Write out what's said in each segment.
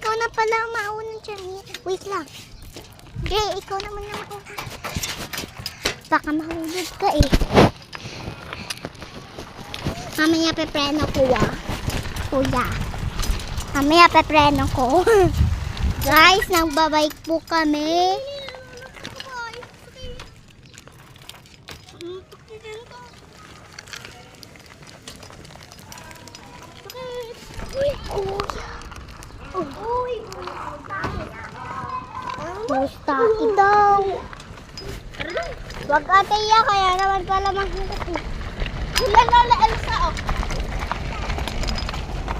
ikaw na pala ang maunang Jamil. Wait lang. Jay, ikaw naman na mauna. Baka mahulog ka eh. Mamaya pepreno ko kuya. Mamaya pepreno ko. Guys, nagbabike po kami. Uy, kuya. Uy, basta daw. Wag ate ya, kaya naman pala maghingat eh. Sila Lola Elsa oh.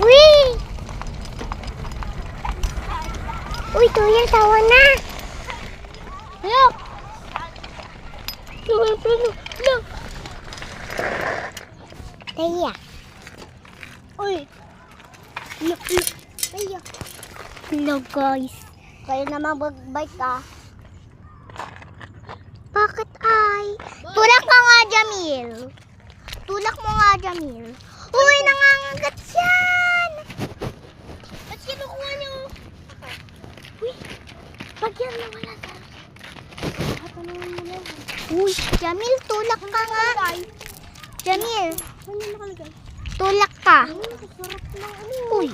Uy! Uy, Tuya, tawa na. Look! Look! Taya. Uy! Look! Taya. Hello guys. Kayo naman magbike ah. Bakit ay? Tulak ka nga, Jamil. Tulak mo nga, Jamil. Uy, nangangagat yan. Ba't kinukuha niyo? Uy, pag yan nawala ka. Ito naman nawala. Uy, Jamil, tulak ka nga. Jamil. Ano nakalagay? Tulak ka. Uy.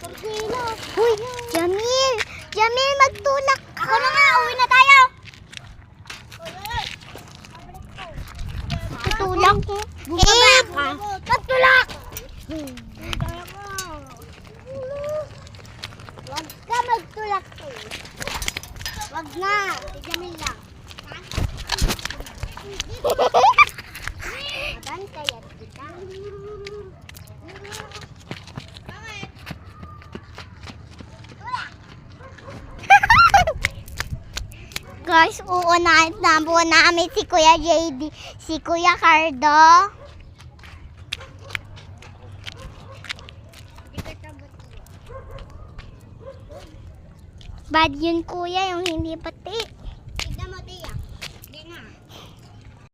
Uy, Jamil. Jamil, magtulak ka. Ako na nga, uwi na tayo. Tutulak mo. Magtulak! Wag ka magtulak. Wag na. Si Jamil lang. Mabantayan kita. Guys, uunahin na po namin si Kuya JD, si Kuya Cardo. Bad yun kuya, yung hindi pati.